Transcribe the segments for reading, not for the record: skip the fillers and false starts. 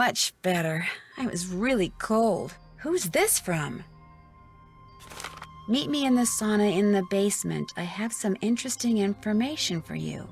much better. I was really cold. Who's this from? Meet me in the sauna in the basement. I have some interesting information for you.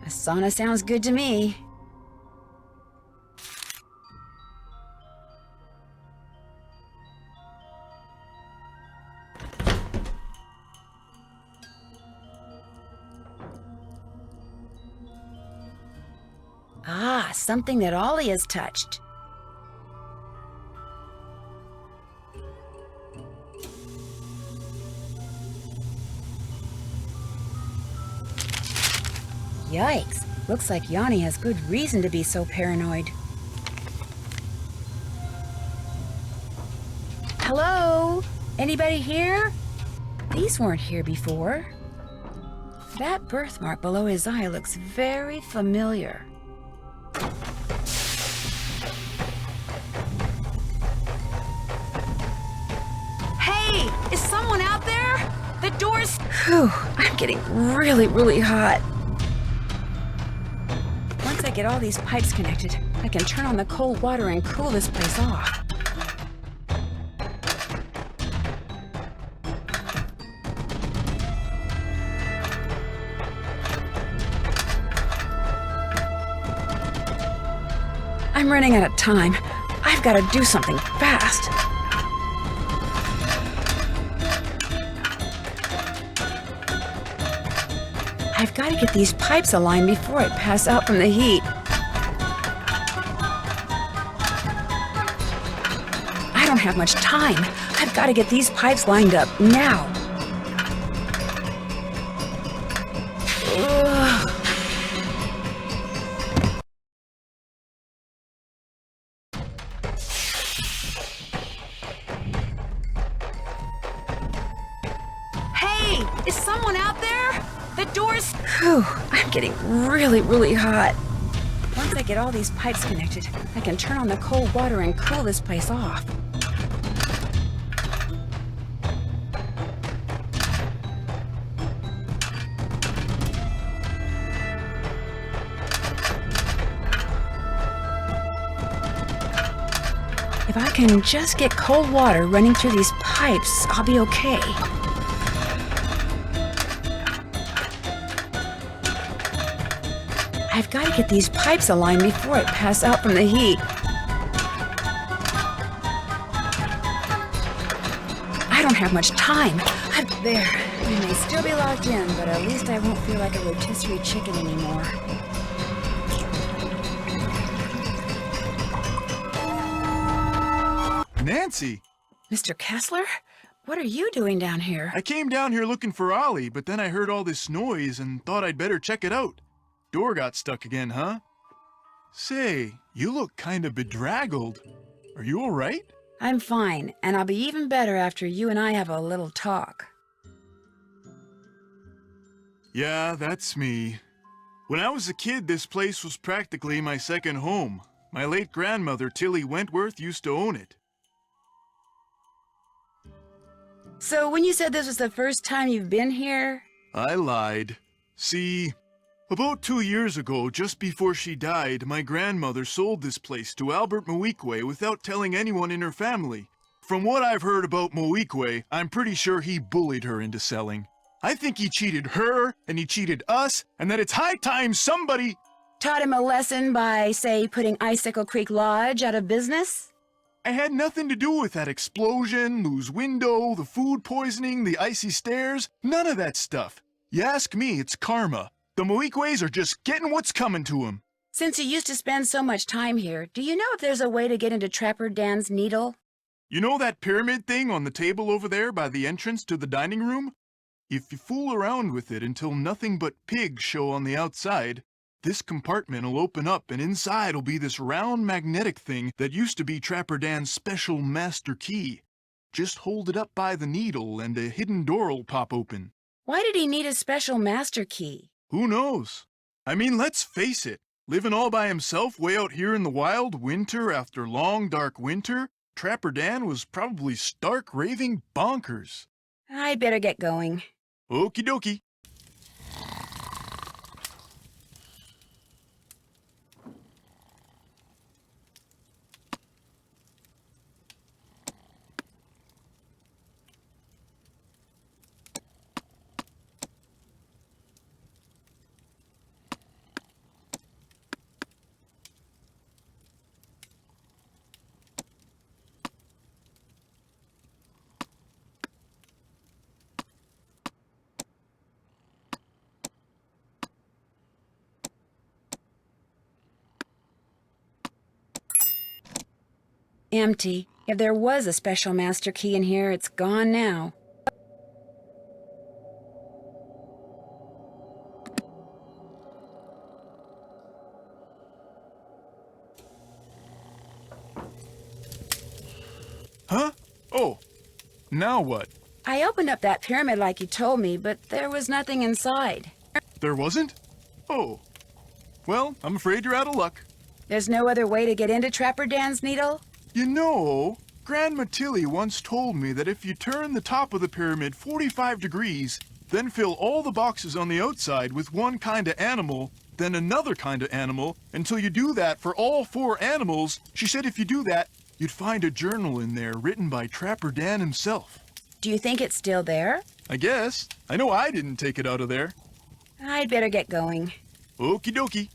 A sauna sounds good to me. Ah, something that Ollie has touched. Yikes. Looks like Yanni has good reason to be so paranoid. Hello? Anybody here? These weren't here before. That birthmark below his eye looks very familiar. Hey! Is someone out there? The door's... Whew, I'm getting really hot. Once I get all these pipes connected, I can turn on the cold water and cool this place off. I'm running out of time. I've got to do something fast. I've got to get these pipes aligned before I pass out from the heat. I don't have much time. I've got to get these pipes lined up now. Ugh. Hey, is someone out there? The door's... Whew, I'm getting really hot. Once I get all these pipes connected, I can turn on the cold water and cool this place off. If I can just get cold water running through these pipes, I'll be okay. I've got to get these pipes aligned before I pass out from the heat. I don't have much time. There. I may still be locked in, but at least I won't feel like a rotisserie chicken anymore. Nancy! Mr. Kessler? What are you doing down here? I came down here looking for Ollie, but then I heard all this noise and thought I'd better check it out. Door got stuck again, huh? Say, you look kind of bedraggled. Are you all right? I'm fine, and I'll be even better after you and I have a little talk. Yeah, that's me. When I was a kid, this place was practically my second home. My late grandmother, Tilly Wentworth, used to own it. So when you said this was the first time you've been here? I lied. See, about 2 years ago, just before she died, my grandmother sold this place to Albert Moikwe without telling anyone in her family. From what I've heard about Moikwe, I'm pretty sure he bullied her into selling. I think he cheated her, and he cheated us, and that it's high time somebody... Taught him a lesson by, say, putting Icicle Creek Lodge out of business? I had nothing to do with that explosion, loose window, the food poisoning, the icy stairs, none of that stuff. You ask me, it's karma. The Moikways are just getting what's coming to them. Since you used to spend so much time here, do you know if there's a way to get into Trapper Dan's needle? You know that pyramid thing on the table over there by the entrance to the dining room? If you fool around with it until nothing but pigs show on the outside, this compartment will open up and inside will be this round magnetic thing that used to be Trapper Dan's special master key. Just hold it up by the needle and a hidden door will pop open. Why did he need a special master key? Who knows? I mean, let's face it. Living all by himself way out here in the wild, winter after long, dark winter, Trapper Dan was probably stark raving bonkers. I'd better get going. Okie dokie. empty. If there was a special master key in here, it's gone now. Huh? Oh, now what? I opened up that pyramid like you told me, but there was nothing inside. There wasn't? Oh. Well, I'm afraid you're out of luck. There's no other way to get into Trapper Dan's Needle? You know, Grandma Tilly once told me that if you turn the top of the pyramid 45 degrees, then fill all the boxes on the outside with one kind of animal, then another kind of animal, until you do that for all 4 animals, she said if you do that, you'd find a journal in there written by Trapper Dan himself. Do you think it's still there? I guess. I know I didn't take it out of there. I'd better get going. Okie dokie.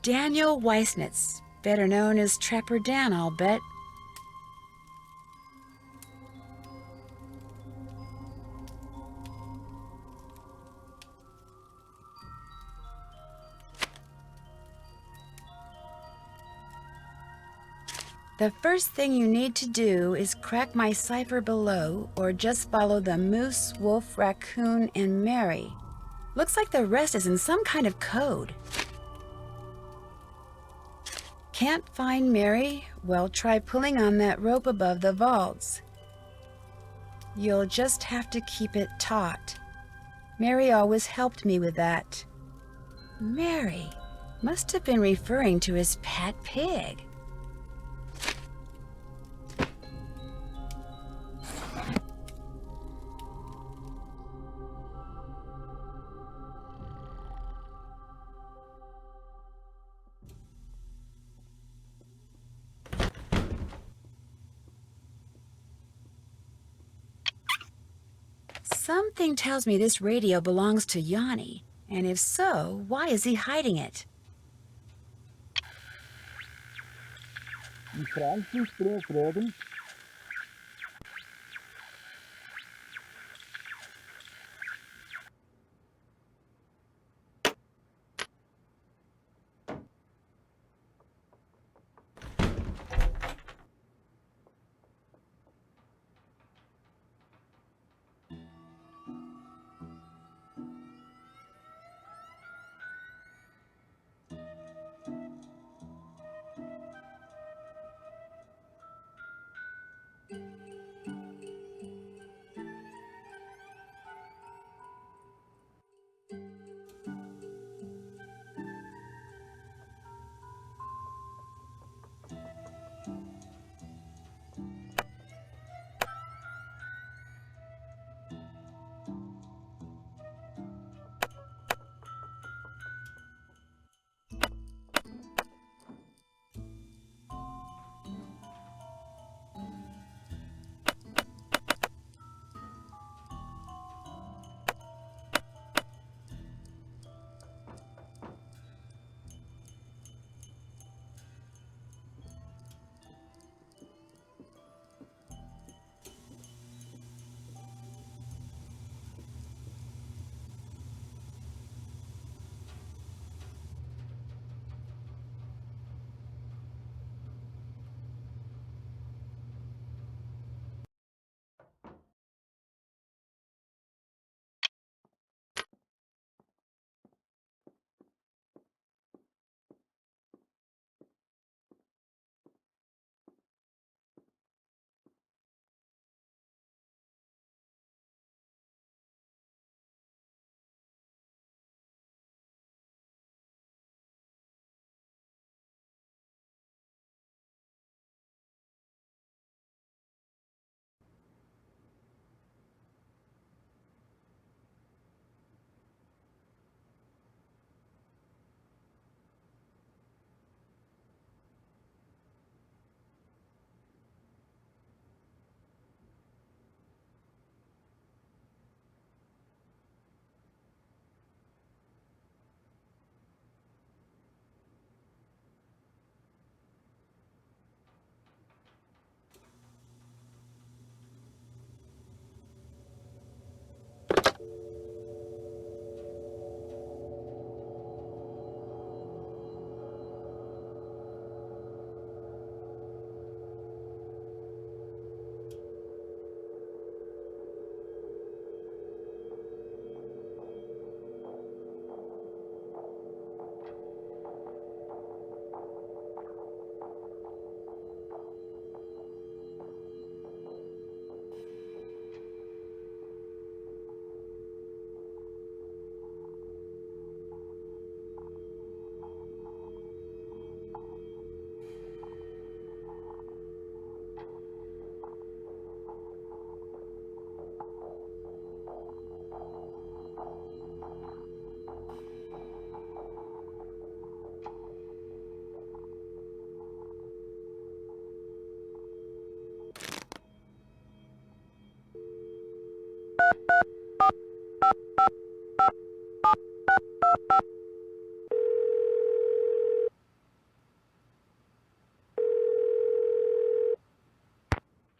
Daniel Weissnitz, better known as Trapper Dan, I'll bet. The first thing you need to do is crack my cipher below, or just follow the moose, wolf, raccoon, and Mary. Looks like the rest is in some kind of code. Can't find Mary? Well, try pulling on that rope above the vaults. You'll just have to keep it taut. Mary always helped me with that. Mary must have been referring to his pet pig. Something tells me this radio belongs to Yanni, and if so, why is he hiding it?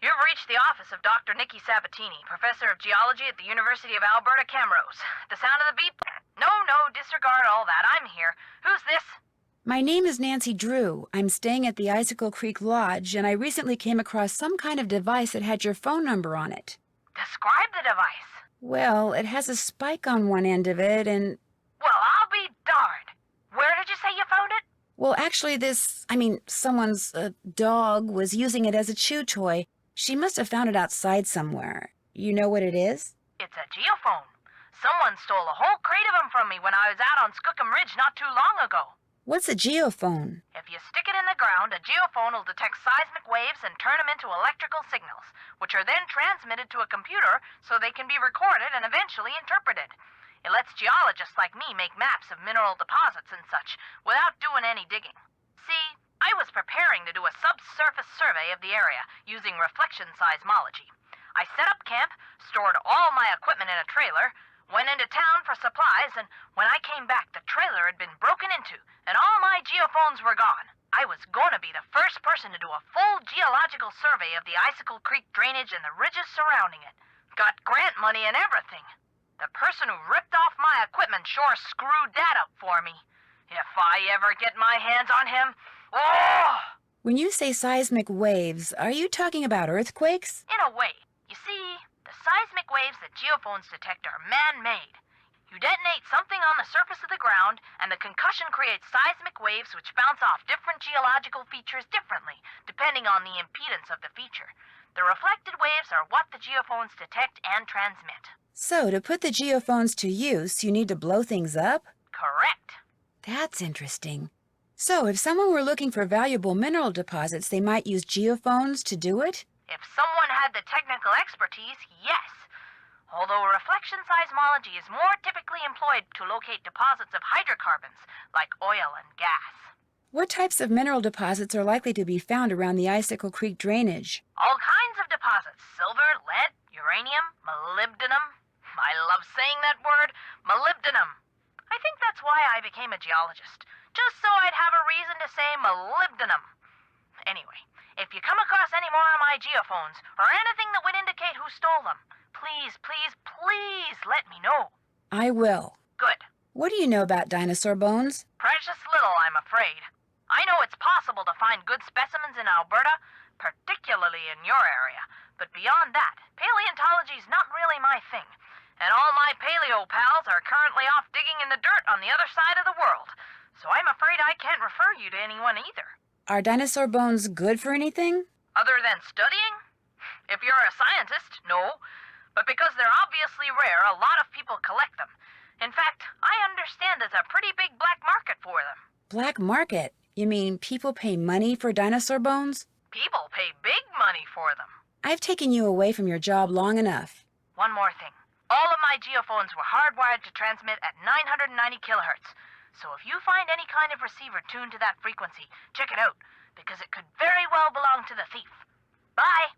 You've reached the office of Dr. Nikki Sabatini, professor of geology at the University of Alberta, Camrose. The sound of the beep? No, disregard all that. I'm here. Who's this? My name is Nancy Drew. I'm staying at the Icicle Creek Lodge, and I recently came across some kind of device that had your phone number on it. Describe the device. Well, it has a spike on one end of it, and... Well, I'll be darned. Where did you say you found it? Well, actually, someone's dog was using it as a chew toy. She must have found it outside somewhere. You know what it is? It's a geophone. Someone stole a whole crate of them from me when I was out on Skookum Ridge not too long ago. What's a geophone? If you stick it in the ground, a geophone will detect seismic waves and turn them into electrical signals, which are then transmitted to a computer so they can be recorded and eventually interpreted. It lets geologists like me make maps of mineral deposits and such without doing any digging. See, I was preparing to do a subsurface survey of the area using reflection seismology. I set up camp, stored all my equipment in a trailer, went into town for supplies, and when I came back, the trailer had been broken into, and all my geophones were gone. I was going to be the first person to do a full geological survey of the Icicle Creek drainage and the ridges surrounding it. Got grant money and everything. The person who ripped off my equipment sure screwed that up for me. If I ever get my hands on him, oh! When you say seismic waves, are you talking about earthquakes? In a way. You see, the seismic waves that geophones detect are man-made. You detonate something on the surface of the ground, and the concussion creates seismic waves which bounce off different geological features differently, depending on the impedance of the feature. The reflected waves are what the geophones detect and transmit. So, to put the geophones to use, you need to blow things up? Correct. That's interesting. So, if someone were looking for valuable mineral deposits, they might use geophones to do it? If someone had the technical expertise, yes. Although reflection seismology is more typically employed to locate deposits of hydrocarbons, like oil and gas. What types of mineral deposits are likely to be found around the Icicle Creek drainage? All kinds of deposits. Silver, lead, uranium, molybdenum. I love saying that word, molybdenum. I think that's why I became a geologist. Just so I'd have a reason to say molybdenum. Anyway, if you come across any more of my geophones, or anything that would indicate who stole them, please let me know. I will. Good. What do you know about dinosaur bones? Precious little, I'm afraid. I know it's possible to find good specimens in Alberta, particularly in your area, but beyond that, paleontology's not really my thing. And all my paleo pals are currently off digging in the dirt on the other side of the world, so I'm afraid I can't refer you to anyone either. Are dinosaur bones good for anything? Other than studying? If you're a scientist, no. But because they're obviously rare, a lot of people collect them. In fact, I understand there's a pretty big black market for them. Black market? You mean people pay money for dinosaur bones? People pay big money for them. I've taken you away from your job long enough. One more thing. All of my geophones were hardwired to transmit at 990 kilohertz. So if you find any kind of receiver tuned to that frequency, check it out, because it could very well belong to the thief. Bye!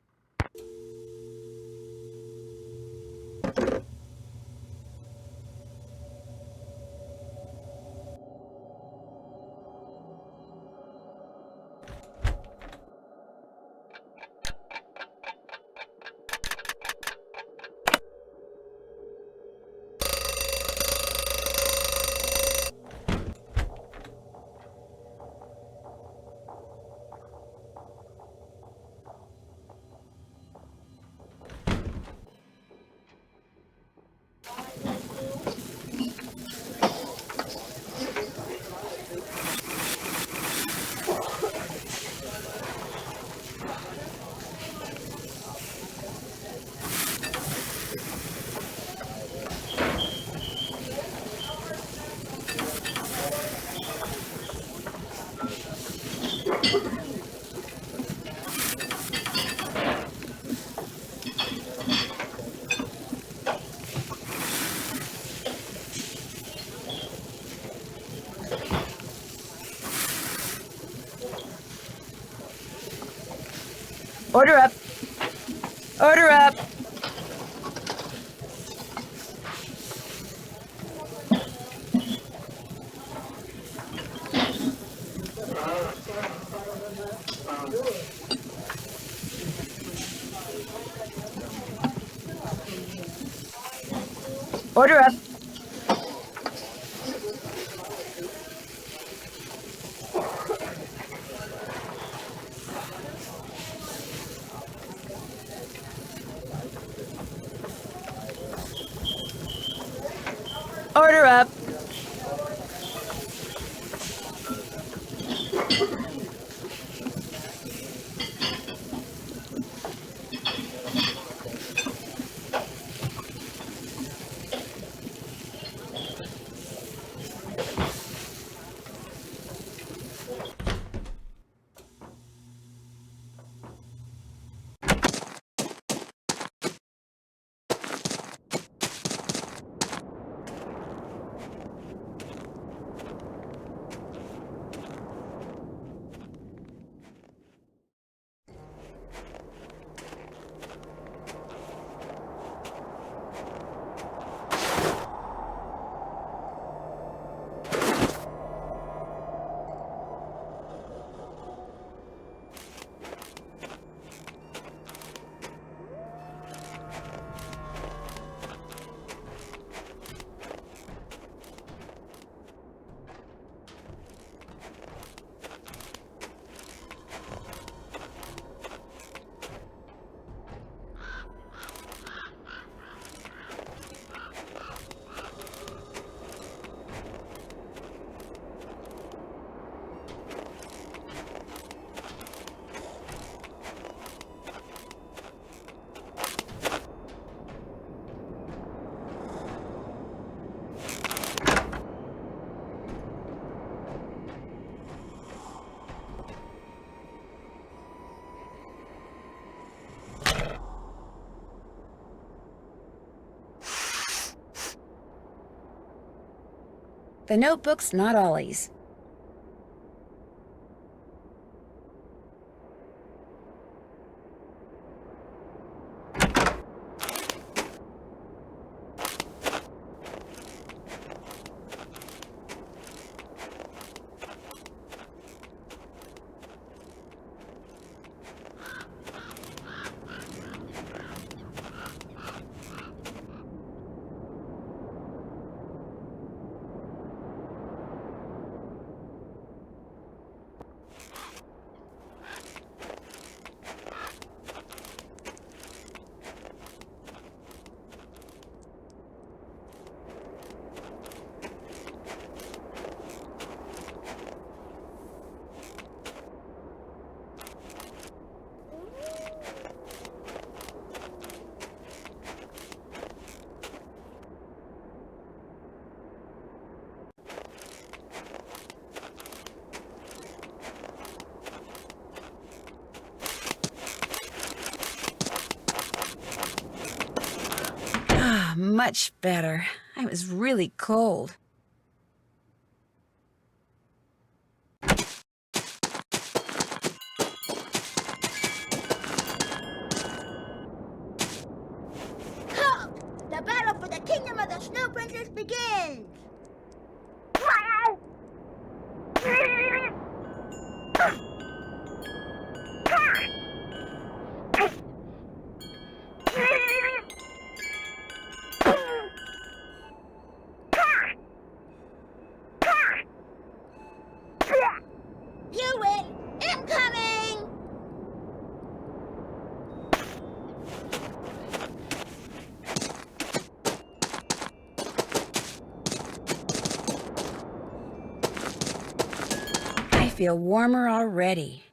Order up. Order up. Order up. Order up. The notebook's not Ollie's. Much better. I was really cold. The battle for the kingdom of the Snow Princess begins! You win! Incoming! I feel warmer already.